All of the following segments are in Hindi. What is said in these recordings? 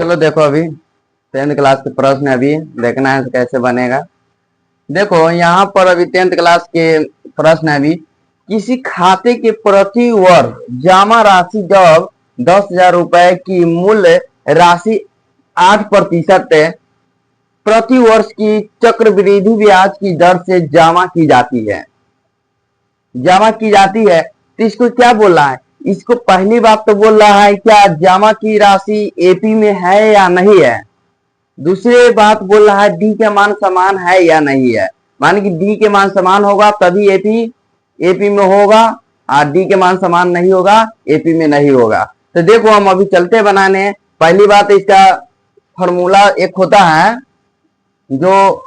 चलो देखो, अभी 10th क्लास के प्रश्न अभी देखना है कैसे बनेगा। देखो यहाँ पर अभी 10th क्लास के प्रश्न है अभी। किसी खाते के प्रति वर्ष जमा राशि जब 10,000 रुपए की मूल्य राशि 8% प्रति वर्ष की चक्रवृद्धि ब्याज की दर से जमा की जाती है तो इसको क्या बोल रहा है? इसको पहली बात तो बोल रहा है क्या जमा की राशि एपी में है या नहीं है। दूसरी बात बोल रहा है डी के मान समान है या नहीं है। मान कि डी के मान समान होगा तभी एपी में होगा, और डी के मान समान नहीं होगा एपी में नहीं होगा। तो देखो हम अभी चलते बनाने। पहली बात इसका फॉर्मूला एक होता है जो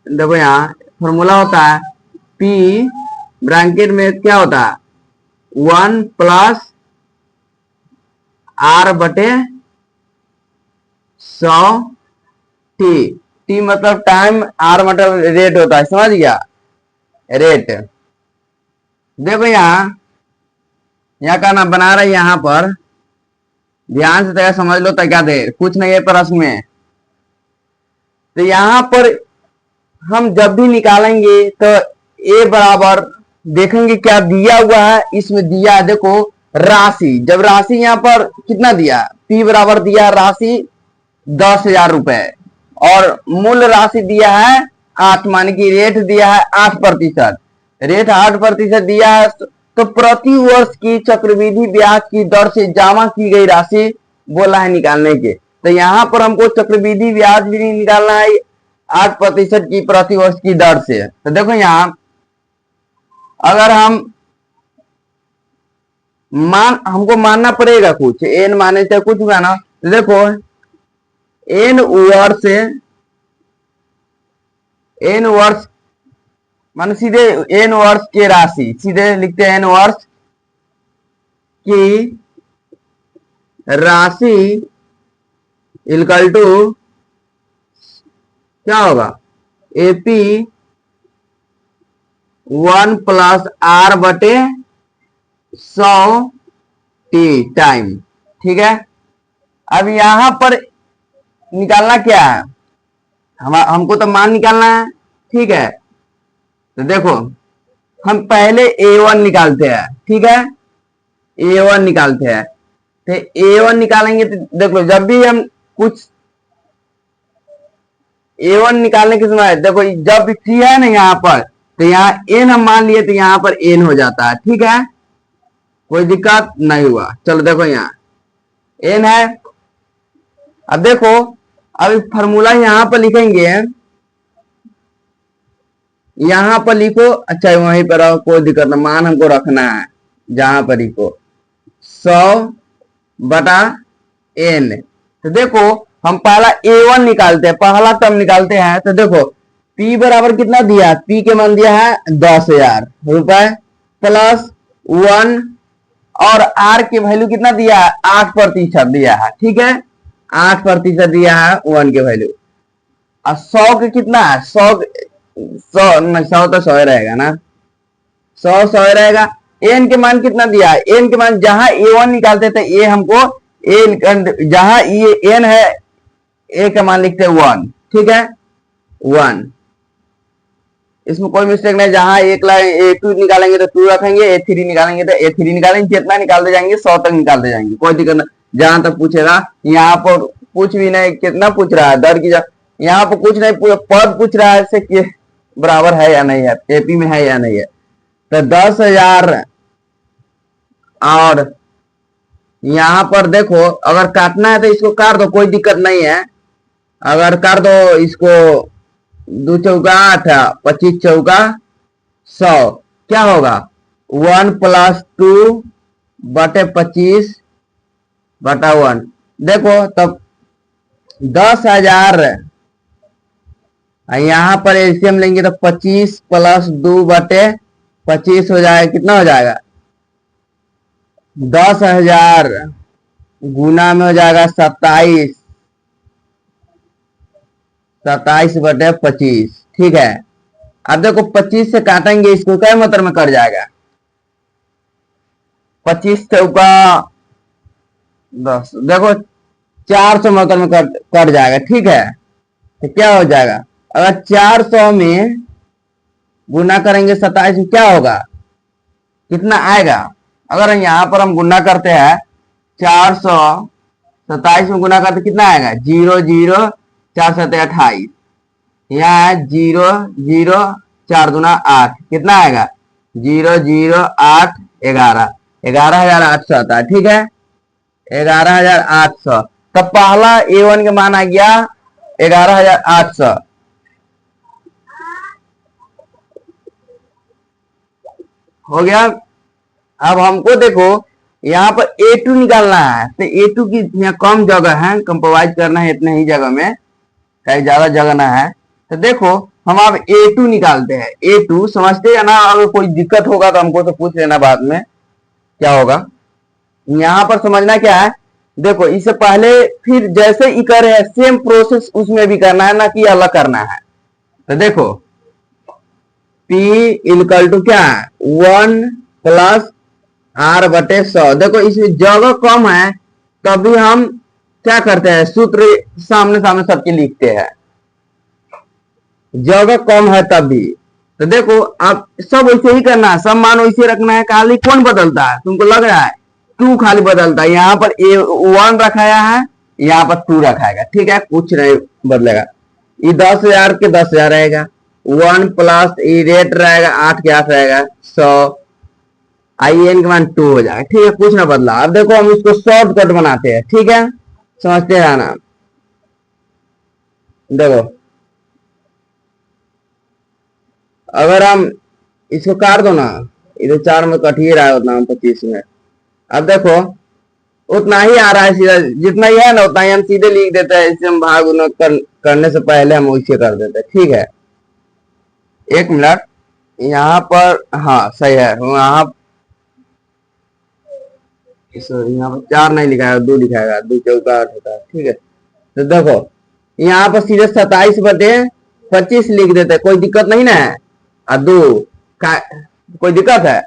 देखो यहाँ फॉर्मूला होता है P ब्रैकेट में क्या होता है 1 प्लस R बटे 100 टी मतलब टाइम, R मतलब रेट होता है, समझ गया रेट। देखो यहाँ का ना बना रहे यहाँ पर ध्यान से समझ लो तो क्या दे कुछ नहीं है प्रश्न में। तो यहाँ पर हम जब भी निकालेंगे तो ए बराबर देखेंगे क्या दिया हुआ है। इसमें दिया है देखो राशि, जब राशि यहाँ पर कितना दिया पी बराबर दिया राशि 10,000 रुपए और मूल राशि दिया है 8, मान की रेट दिया है 8%, रेट 8% दिया है। तो प्रति वर्ष की चक्रवृद्धि ब्याज की दर से जमा की गई राशि बोला है निकालने के। तो यहाँ पर हमको चक्रवृद्धि ब्याज भी निकालना है 8% की प्रति वर्ष की दर से। तो देखो यहाँ अगर हमको मानना पड़ेगा कुछ एन माने चाहे कुछ माना। तो देखो एन वर्ष मान सीधे एन वर्ष के राशि सीधे लिखते हैं एन वर्ष की राशि इक्वल टू क्या होगा एपी 1 प्लस आर बटे 100 टी टाइम। ठीक है, अब यहां पर निकालना क्या है हमको तो मान निकालना है। ठीक है, तो देखो हम पहले A1 निकालते हैं। ठीक है, A1 निकालते हैं। तो A1 निकालेंगे तो देखो जब भी हम कुछ A1 निकालने के समय देखो जब टी है ना यहाँ पर तो यहाँ एन हम मान लिए तो यहाँ पर एन हो जाता है। ठीक है, कोई दिक्कत नहीं हुआ। चलो देखो यहाँ एन है। अब देखो अब फॉर्मूला यहाँ पर लिखेंगे, यहाँ पर लिखो। अच्छा वहीं पर रहो, कोई दिक्कत नहीं, मान हमको रखना है जहां पर लिखो 100 बटा एन। तो देखो हम पहला A1 निकालते हैं, पहला टर्म निकालते हैं। तो देखो P बराबर कितना दिया, P के मान दिया है 10,000 रुपए प्लस 1 और R की वैल्यू कितना दिया है 8% दिया है। ठीक है, 8% दिया है 1 के वैल्यू। और 100 के कितना है 100 तो 100 रहेगा ना, 100 रहेगा। एन के मान कितना दिया है, एन के मान जहां A1 निकालते थे ए हमको जहां ये एन है ए का मान लिखते हैं 1। ठीक है 1, इसमें कोई मिस्टेक नहीं। जहां A2 निकालेंगे तो 2 रखेंगे, A3 निकालेंगे तो A3 निकालेंगे, जितना निकालते जाएंगे 100 तक निकालते जाएंगे, कोई दिक्कत नहीं। जहां तक पूछेगा यहाँ पर कुछ भी नहीं, कितना पूछ रहा है दर की यहाँ पर कुछ नहीं, पद पूछ रहा है से बराबर है या नहीं है, एपी में है या नहीं है। तो 10,000 और यहां पर देखो अगर काटना है तो इसको काट दो, कोई दिक्कत नहीं है। अगर काट दो इसको 2 चौका 8 25 चौका 100 क्या होगा 1 प्लस 2 बटे 25 बटा 1। देखो तब 10,000 यहां पर एलसीएम लेंगे तो 25 प्लस 2 बटे 25 हो जाएगा, कितना हो जाएगा 10,000 गुना में हो जाएगा 27 बटे 25। ठीक है, अब देखो 25 से काटेंगे इसको क्या मतलब में कट जाएगा 25 चौका 10, देखो 400 मतलब में कट जाएगा। ठीक है, तो क्या हो जाएगा, अगर 400 में गुना करेंगे 27 में क्या होगा, कितना आएगा। अगर यहाँ पर हम गुना करते हैं 427 में गुना करते कितना आएगा, 0 0 4 7 28, यहाँ है 0 0 4 दूना 8, कितना आएगा 0 0 8 11, 11,800 आता है। ठीक है, 11,800, तब पहला A1 के मान आ गया 11,800। हो गया। अब हमको देखो यहाँ पर A2 निकालना है, तो A2 की यहाँ कम जगह है, कंप्रोमाइज करना है इतने ही जगह में, कहीं ज्यादा जगह ना है। तो देखो हम अब A2 निकालते हैं। A2 समझते हैं ना, अगर कोई दिक्कत होगा तो हमको तो पूछ लेना बाद में क्या होगा। यहाँ पर समझना क्या है, देखो इससे पहले फिर जैसे ही करे है सेम प्रोसेस उसमें भी करना है, ना कि अलग करना है। तो देखो P इक्वल टू क्या है, 1 प्लस R बटे 100। देखो इसमें जगह कम है, तभी हम क्या करते हैं, सूत्र सामने सामने सबके लिखते हैं, जगह कम है तभी। तो देखो आप सब वैसे ही करना है, सब मान वैसे रखना है, खाली कौन बदलता है तुमको लग रहा है, 2 खाली बदलता है। यहाँ पर A1 रखाया है, यहाँ पर 2 रखाएगा। ठीक है, कुछ नहीं बदलेगा। ये 10,000 के 10,000 रहेगा, 1 प्लस ये रेट रहेगा 8 के 8 रहेगा 100, IN के मान 2 हो जाएगा। ठीक है, कुछ ना बदला। अब देखो हम इसको शॉर्टकट बनाते हैं। ठीक है, समझते हैं ना, देखो अगर हम इसको काट दो ना, इधर 4 में कट ही रहा है उतना, 25 में। अब देखो उतना ही आ रहा है, सीधा जितना ही है ना उतना ही हम सीधे लिख देते हैं। इससे हम भाग करने से पहले हम वैसे कर देते हैं। ठीक है, 1 मिनट, यहाँ पर हाँ सही है, यहाँ यहाँ पर 4 नहीं लिखाएगा, 2 लिखाएगा, 2 चौका 8 होता है। ठीक है, तो देखो यहाँ पर सीधे 27 बटे 25 लिख देते हैं, कोई दिक्कत नहीं ना है। और 2 कोई दिक्कत है,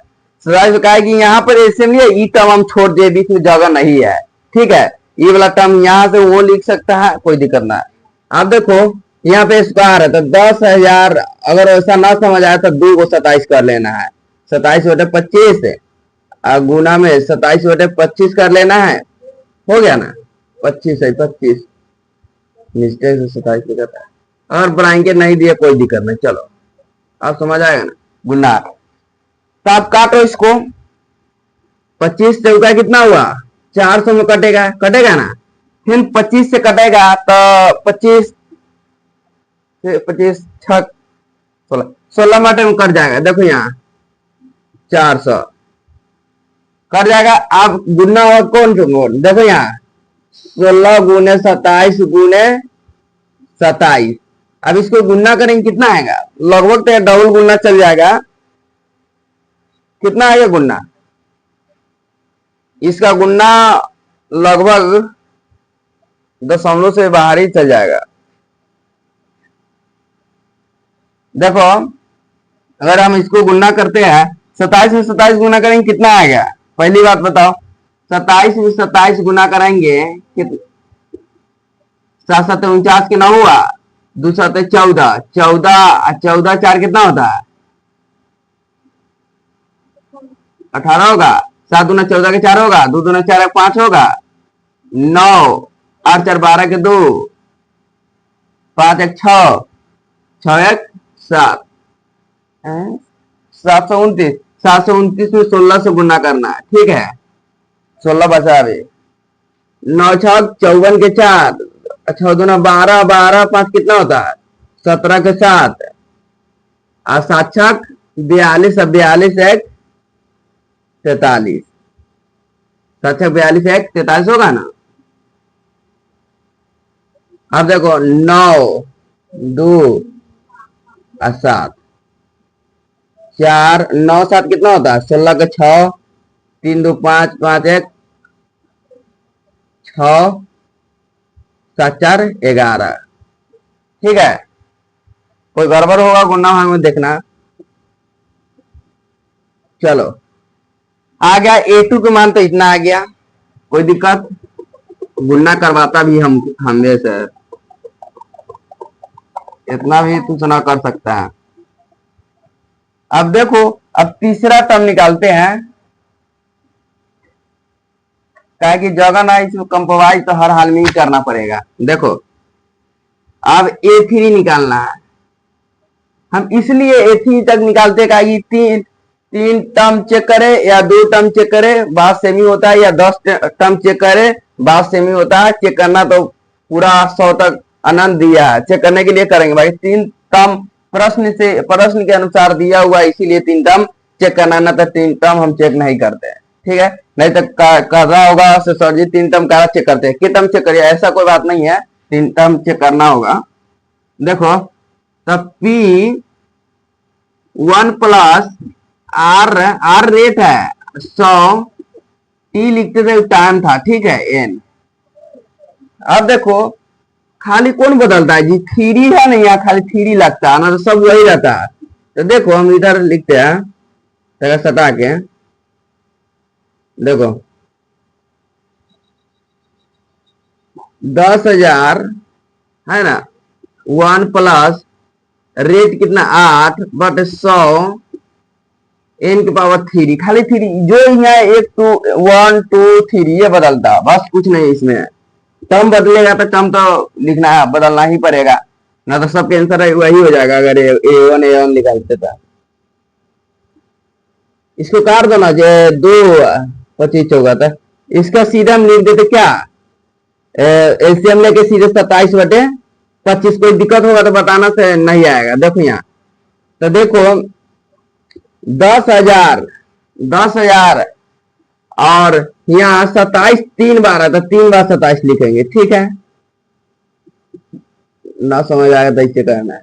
27 का है कि यहाँ पर ऐसे में ये टर्म हम छोड़ दिए, बीच में जगह नहीं है। ठीक है, ये वाला टर्म यहाँ से वो लिख सकता है, कोई दिक्कत ना है। अब देखो यहाँ पे स्क्वायर है, तो 10,000 अगर ऐसा ना समझ आया तो 2 को 27 कर लेना है, 27 बटे 25 गुना में 27 बटे 25 कर लेना है, हो गया ना, 25 है 25, मिस्टेक से 27 लिखा था। अगर ब्रैकेट नहीं दिया कोई दिक्कत नहीं, चलो आप समझ आएगा ना, गुना। तो आप काटो इसको, 25 चौका कितना हुआ, 400 में कटेगा, कटेगा ना, फिर 25 से कटेगा तो 25 से 25 6 16 16 माटे में कट जाएगा। देखो यहाँ 400 कट जाएगा। आप गुना और कौन कौन, देखो यहाँ 16 गुने 27 गुने 27। अब इसको गुना करेंगे कितना आएगा, लगभग तो डबल गुना चल जाएगा। कितना आएगा गुना, इसका गुना लगभग दशमलव से बाहर ही चल जाएगा। देखो अगर हम इसको गुना करते हैं, 27 में 27 गुना करेंगे कितना आएगा, पहली बात बताओ, 27 में 27 गुना करेंगे 7 7 49 के ना हुआ, 2 7 14, 14 14 4 कितना होता है 18 होगा, 7 दूना 14 के 4 होगा, 2 दूना 4 5 होगा, 9 8 4 12 के 2, 5 1 6, 6 1 7, 729, 729 में 16 से गुना करना है। ठीक है, 16 बचा अभी, 9 6 54 के 4, 6 दूना 12, 12 5 कितना होता है 17 के 7, और 7 6 42, 42 1 43, 7 6 42 1 43 होगा ना। अब देखो 9 2 और 7, 4 9 7 कितना होता है 16 के 6, 3 2 5 5 1 6 7 4 11। ठीक है, कोई गड़बड़ होगा गुना में देखना। चलो आ गया A2 का मान तो इतना आ गया, कोई दिक्कत, गुना करवाता भी हमने से, इतना भी तू सुना कर सकता है। अब देखो, अब तीसरा टर्म निकालते हैं, क्या कि जगह ना इसमें कंप्रोमाइज तो हर हाल में ही करना पड़ेगा। देखो अब A3 निकालना है, हम इसलिए A3 तक निकालते का कि तीन तीन टर्म चेक करे या दो टर्म चेक करे बात सेमी होता है, या 10 टर्म चेक करे बात सेमी होता है। चेक करना तो पूरा 100 तक अनंत दिया है, चेक करने के लिए करेंगे भाई। तीन टर्म प्रश्न के अनुसार दिया हुआ है, इसीलिए तीन टर्म चेक करना, ना तो तीन टर्म हम चेक नहीं करते, ठीक है। नहीं तो कर रहा होगा सर जी तीन टर्म का चेक करते हैं, कि टर्म चेक करिए, ऐसा कोई बात नहीं है, तीन टर्म चेक करना होगा। देखो तब P1 प्लस आर रेट है 100, टी लिखते थे टाइम था, ठीक है एन। अब देखो खाली कौन बदलता है जी, थ्री है नहीं, यहाँ खाली थ्री लगता है ना, तो सब वही रहता है। तो देखो हम इधर लिखते हैं जगह सटा के, देखो 10,000 है ना, 1 प्लस रेट कितना 8 बट 100 एन के पावर 3, खाली 3 जो यहाँ 1 2 1 2 3 ये बदलता, बस कुछ नहीं इसमें। टर्म बदलेगा तो टर्म तो लिखना है, बदलना ही पड़ेगा, ना तो सबके आंसर वही हो जाएगा अगर A1 निकालते तो। इसको काट दो ना, जो 2 25 होगा तो इसका सीधा हम लिख देते क्या, एलसीएम लेके सीधे 27/25। कोई दिक्कत होगा तो बताना से नहीं आएगा। देखो यहाँ तो देखो 10,000 10,000 और यहाँ 27 3 बार है, तो 3 बार 27 लिखेंगे, ठीक है। ना समझ आएगा तो इससे करना है,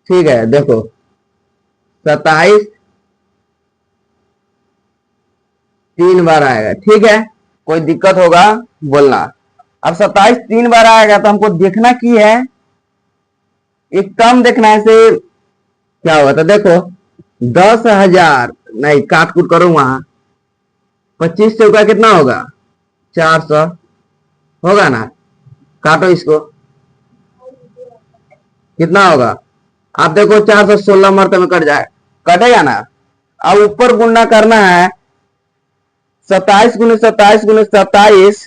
ठीक है। देखो 27 3 बार आएगा, ठीक है, कोई दिक्कत होगा बोलना। अब 27 3 बार आएगा तो हमको देखना की है, एक टर्म देखना है से क्या होगा। तो देखो 10,000 नहीं, काट कूट करो वहां, 25 से होगा कितना होगा 400 होगा ना, काटो इसको कितना होगा। आप देखो 416 मरतबे कट जाए, कटेगा ना। अब ऊपर गुणा करना है, 27 गुने 27 गुने 27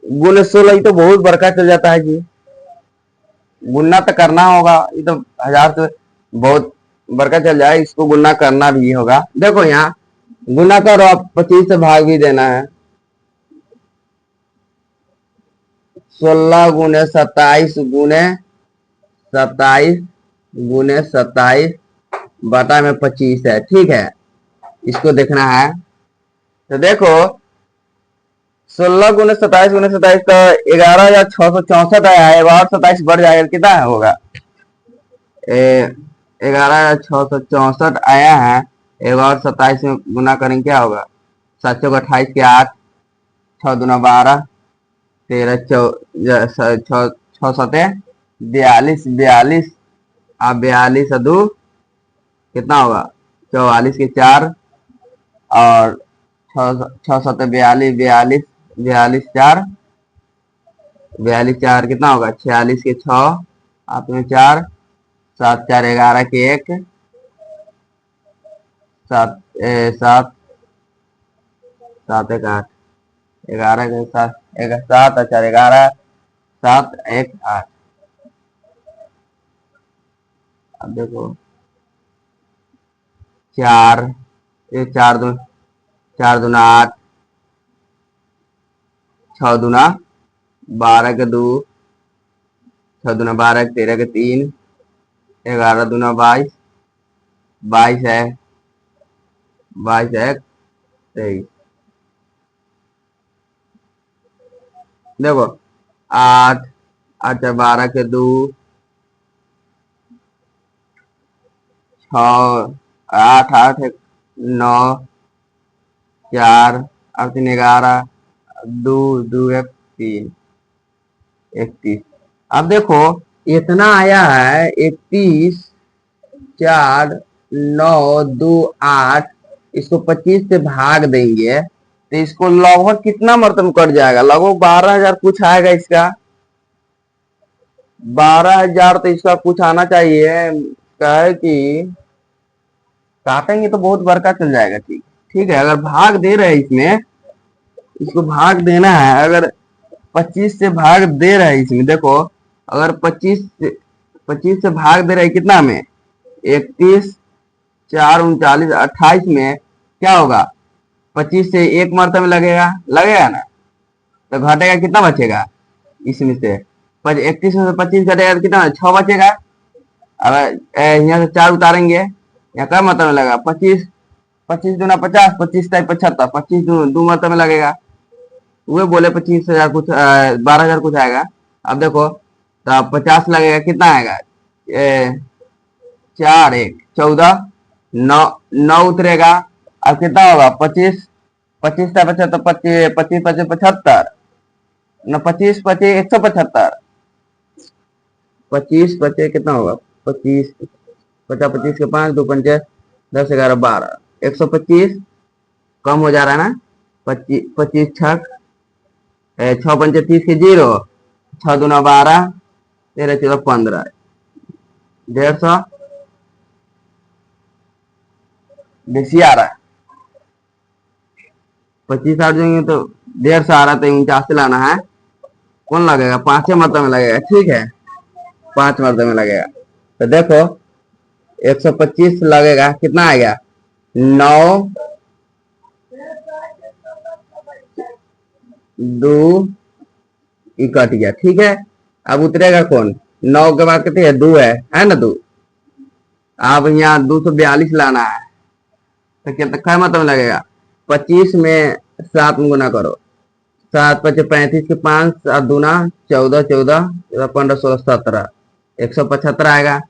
गुने 16, ये तो बहुत बड़का चल जाता है जी, गुना तो करना होगा, ये तो 1000 से बहुत बड़का चल जाए, इसको गुना करना भी होगा। देखो यहाँ गुना करो, आप 25 से भाग भी देना है, 16 गुने 27 गुने 27 गुने 27 बटा में 25 है, ठीक है, इसको देखना है। तो देखो 16 गुने 27 गुने 27 तो 11,664 आया है, और 27 बढ़ जाएगा कितना होगा, 11,664 आया है, एक और 27 में गुना करेंगे क्या होगा, 7 चौक 28 के 8, 6 दूना 12, 13 6 सते 42 42, अब 42 दो कितना होगा 44 के 4, और 6 सते 42 42 42 4 42 4 कितना होगा 46 के 6, आप में 4 7 4 11 के 1 7 7 7 1 8 11 के 7 1 7 4 11 7 1 8। अब देखो 4 4 दूना 8, 6 दूना 12 के 2, 6 दूना 12 के 13 के 3, 11 दूना 22 22 है 22 है 23। देखो 8 8 12 के 2, 6 8 8 9 4 और 3 11 2 2 1 3 31। अब देखो इतना आया है 31 4 9 2 8 इसको 25 से भाग देंगे तो इसको लगभग कितना मतलब कट जाएगा, लगभग 12,000 कुछ आएगा इसका। 12,000 तो इसका कुछ आना चाहिए। क्या है कि काटेंगे तो बहुत बड़का चल जाएगा। ठीक ठीक है, अगर भाग दे रहे हैं इसमें, इसको भाग देना है, अगर 25 से भाग दे रहा है इसमें, देखो अगर 25 से भाग दे रहा है कितना में, 31, 4, 39, 28 में क्या होगा, 25 से एक मरतबे लगेगा, लगेगा ना, तो घटेगा कितना बचेगा इसमें से, 31 में से 25 घटेगा तो कितना, 6 बचेगा। अगर यहाँ से 4 उतारेंगे, यहाँ क्या मतलब लगा, 25, 25 दूना 50, 25 75, 25 दो मतलब लगेगा, वो बोले 25,000 कुछ 12,000 कुछ आएगा। अब देखो तो 50 लगेगा, कितना आएगा, 4, 1, 14, 9, 9 उतरेगा। अब कितना होगा, 25, 25 75, 25, 25 25 75 न, 25 25 175, 25 25 कितना होगा, 25 50, 25 के 5, 2 पंचे 10, 11, 12, 125 कम हो जा रहा है ना, 25 25 छक 6 पंचे 30 के 0, 6 दूना 12, 13 14 15, 150 बेसी आ रहा है, 25 आ जाएंगे तो 150 आ रहा है, तो 49 से लाना है, कौन लगेगा, 5 मतलब में लगेगा। ठीक है, 5 मतलब में लगेगा, तो देखो 125 लगेगा, कितना आएगा, 9 2 कट गया। ठीक है, अब उतरेगा कौन, 9 के बाद कितने है, 2 है ना 2। अब यहाँ 242 लाना है, तो क्या मतलब लगेगा, 25 में 7 में गुना करो, 7 25 35 के 5, 7 दूना 14, 14 15 16 17, 175 आएगा।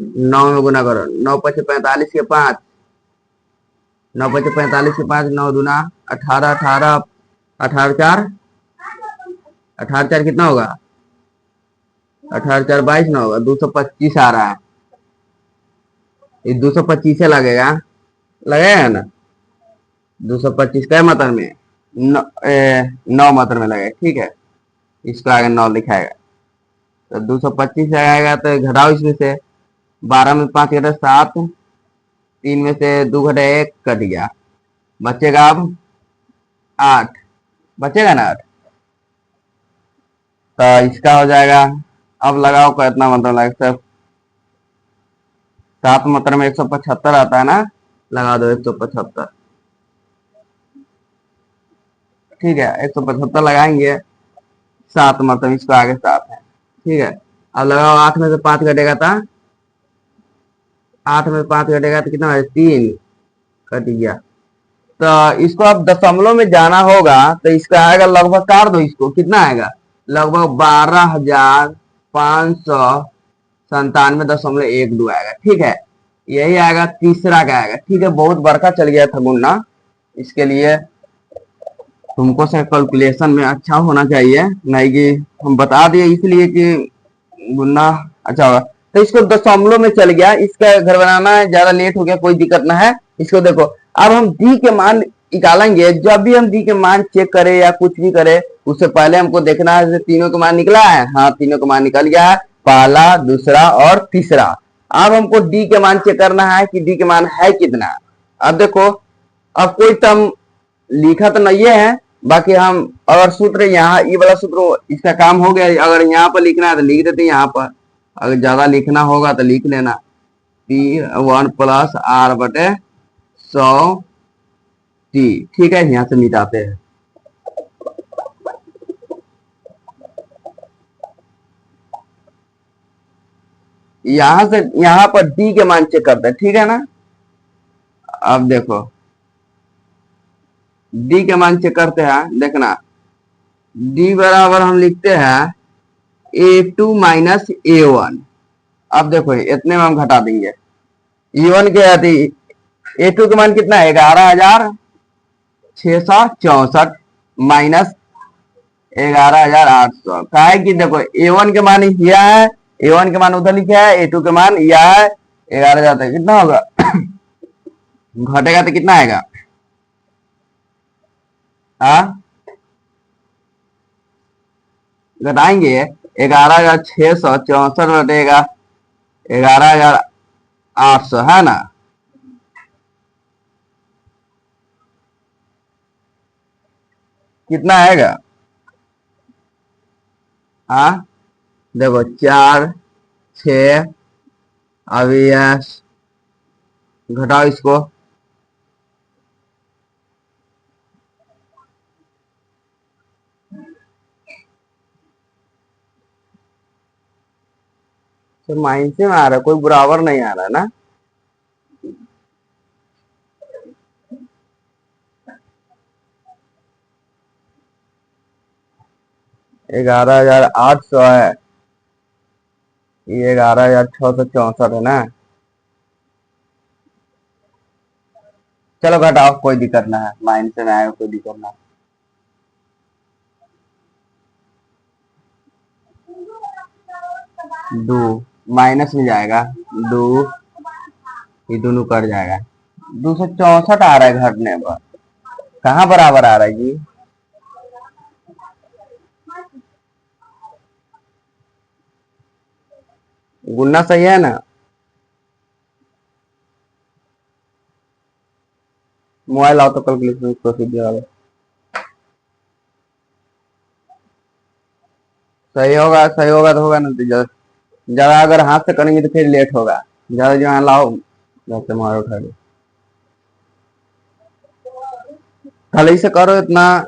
9 में गुना करो, 9 25 45 के 5, 9 25 45 के 5, 9 दूना 18, 18 18 4, 18 4 कितना होगा, 18 4 22 ना होगा, 225 आ रहा है, ये 225 से लगेगा, लगेगा ना, 225 का मतलब में 9 मतलब में लगेगा। ठीक है, इसको आगे 9 लिखाएगा, तो 225 आएगा, तो घटाओ इसमें से, 12 में 5 घटे 7, 3 में से 2 घटे 1 कट गया, बचेगा अब 8, बचेगा ना 8, तो इसका हो जाएगा। अब लगाओ कितना मतलब लगेगा, 7 मतलब में 175 आता है ना, लगा दो 175। ठीक है, 175 लगाएंगे, 7 मतलब इसको आगे 7 है। ठीक है, अब लगाओ 8 में से 5 घटेगा था, 8 में 5 घटेगा तो कितना है, 3 कट गया। तो इसको अब दशमलव में जाना होगा, तो इसका आएगा लगभग, काट दो इसको, कितना आएगा, लगभग 12,597.12 आएगा। ठीक है, यही आएगा, तीसरा का आएगा। ठीक है, बहुत बड़का चल गया था गुना, इसके लिए तुमको से कैलकुलेशन में अच्छा होना चाहिए, नहीं कि हम बता दिए इसलिए कि गुना अच्छा होगा। तो इसको दशमलव में चल गया, इसका घर बनाना है, ज्यादा लेट हो गया, कोई दिक्कत ना है। इसको देखो, अब हम डी के मान निकालेंगे, जब भी हम डी के मान चेक करें या कुछ भी करें, उससे पहले हमको देखना है तीनों के मान निकला है, हाँ तीनों का मान निकल गया है, पहला दूसरा और तीसरा। अब हमको डी के मान चेक करना है कि डी के मान है कितना। अब देखो, अब कोई टर्म लिखा तो नहीं है, बाकी हम अगर सूत्र यहाँ ये वाला सूत्र इसका काम हो गया, अगर यहाँ पर लिखना है तो लिख देते यहाँ पर, अगर ज्यादा लिखना होगा तो लिख लेना, P1 प्लस R बटे 100 T। ठीक है, यहाँ से मिटाते हैं, यहां से यहाँ पर D के मान चेक करते हैं। ठीक है ना, अब देखो D के मान चेक करते हैं, देखना D बराबर हम लिखते हैं A2 माइनस A1। अब देखो इतने में हम घटा देंगे, E1 के A2 के मान कितना है, 11,664 माइनस 11,800। कहा है कि देखो A1 के मान यह है, A1 के मान उधर लिखा है, A2 के मान यह है, 11,000 तक कितना होगा घटेगा तो कितना आएगा? हाँ, घटाएंगे। 11,664 घटेगा 11,800, है ना? कितना आएगा? हाँ, देखो 4 6, अभी घटाओ इसको। तो माइनस में आ रहा है, कोई बराबर नहीं आ रहा है ना? 11,800 है, ये 11,664 है ना? चलो घटाओ, कोई दिक्कत ना है, माइनस में आएगा, कोई दिक्कत ना। दो माइनस में जाएगा, दो, ये दोनों कट जाएगा। 264 आ रहा है घटने पर, कहाँ बराबर आ रहा है जी? गुना सही है ना? मोबाइल आओ तो कैलकुलेशन प्रोसीजर सही होगा तो होगा ना, तो ज्यादा अगर हाथ से करेंगे तो फिर लेट होगा। ज्यादा जो यहाँ लाओ, घर से मारो उठा के खाली से करो इतना,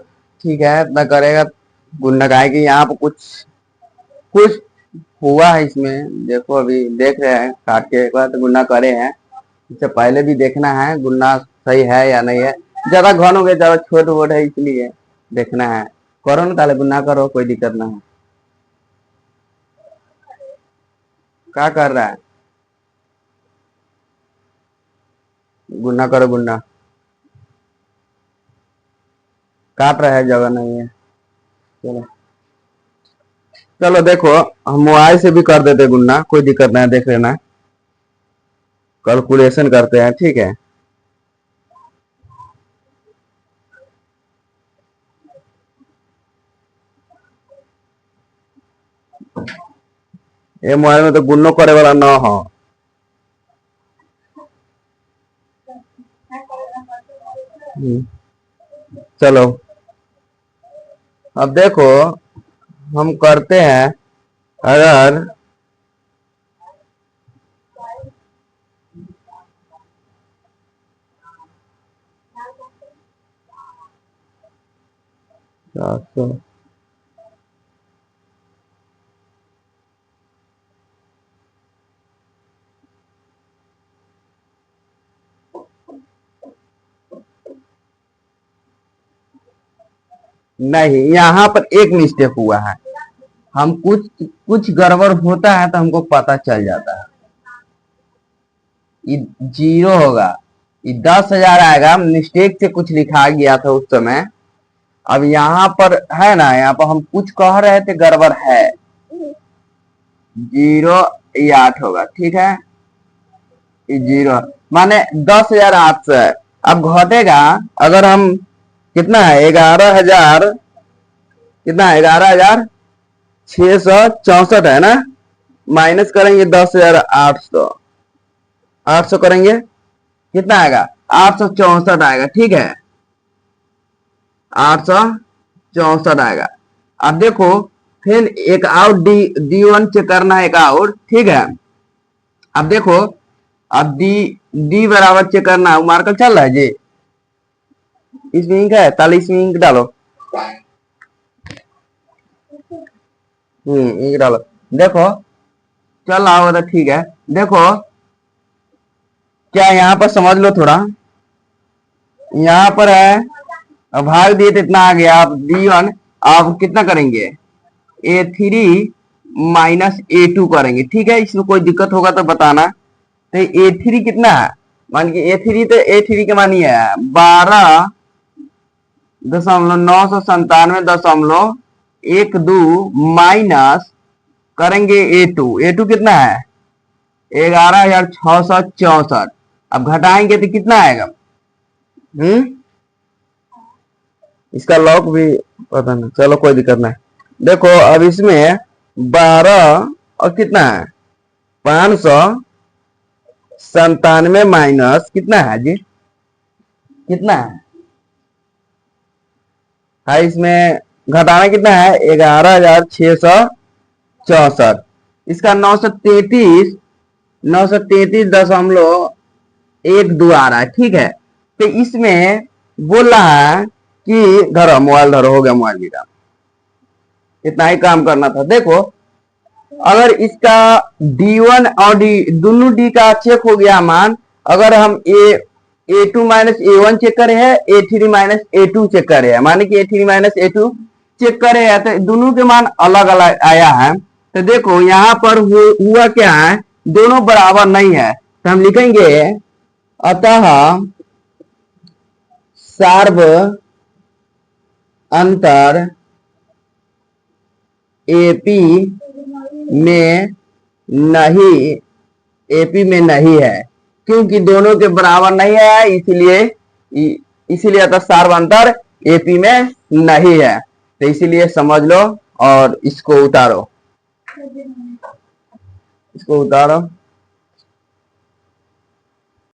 ठीक है, इतना करेगा। गुन्ना का है कि यहाँ पर कुछ कुछ हुआ है इसमें, देखो अभी देख रहे हैं काट के, एक बार तो गुन्ना करे हैं, इससे पहले भी देखना है गुन्ना सही है या नहीं है। ज्यादा घन हो गया, ज्यादा छोट वोट है, इसलिए देखना है। करो ना, ताले गुन्ना करो, कोई दिक्कत ना है। क्या कर रहा है? गुन्ना करो, गुन्ना। काट रहा है, जगह नहीं है। चलो चलो, देखो हम मोबाइल से भी कर देते गुन्ना, कोई दिक्कत नहीं है, देख लेना। कैलकुलेशन करते हैं, ठीक है। ये मोबाइल में तो गुन्नो करे वाला ना हो। चलो अब देखो, हम करते हैं, अगर 400, नहीं, यहाँ पर एक मिस्टेक हुआ है। हम कुछ कुछ गड़बड़ होता है तो हमको पता चल जाता है। ये 0 होगा, ये 10,000 आएगा, मिस्टेक से कुछ लिखा गया था उस समय। अब यहाँ पर है ना, यहाँ पर हम कुछ कह रहे थे गड़बड़ है, 0 ये 8 होगा, ठीक है। ये 0 माने 10,800 है। अब घटेगा, अगर हम कितना है, 11,000, कितना है, 11,664 है ना, माइनस करेंगे 10,800, 800 करेंगे, कितना आएगा, 864 आएगा, ठीक है, 864 आएगा। अब देखो, फिर एक और D1 चेक करना है, एक और, ठीक है। अब देखो, अब डी बराबर चेक करना है, मार्कर चल रहा है जी, इसमें इंक है, ताले इसमें इंक डालो। इंक डालो, देखो चल रहा होगा तो ठीक है। देखो क्या, यहाँ पर समझ लो थोड़ा, यहाँ पर है, अब भाग दिए तो इतना आ गया। आप D1 आप कितना करेंगे, A3 माइनस A2 करेंगे, ठीक है। इसमें कोई दिक्कत होगा तो बताना। तो A3 कितना है, मान के A3, तो A3 के मानिए 12,997.12 माइनस करेंगे A2 कितना है, 11,664। अब घटाएंगे तो कितना आएगा, इसका लॉक भी पता नहीं, चलो कोई दिक्कत नहीं। देखो अब इसमें 12 और कितना है 597 माइनस कितना है जी, कितना है इसमें घटाना कितना है 11,664। इसका 933.12 आ रहा है, ठीक है। तो इसमें बोल रहा है कि धरो मोबाइल, धरो हो गया मोबाइल गिरा, इतना ही काम करना था। देखो अगर इसका D1 और D दोनों D का चेक हो गया मान, अगर हम A2 माइनस A1 चेक करे हैं, A3 माइनस A2 चेक करे हैं, माने कि A3 माइनस A2 चेक करे हैं, तो दोनों के मान अलग अलग आया है। तो देखो यहाँ पर हुआ क्या है, दोनों बराबर नहीं है, तो हम लिखेंगे अतः सार्व अंतर एपी में नहीं है, क्योंकि दोनों के बराबर नहीं है, इसीलिए अतः सार्व अंतर एपी में नहीं है। तो इसीलिए समझ लो और इसको उतारो, इसको उतारो।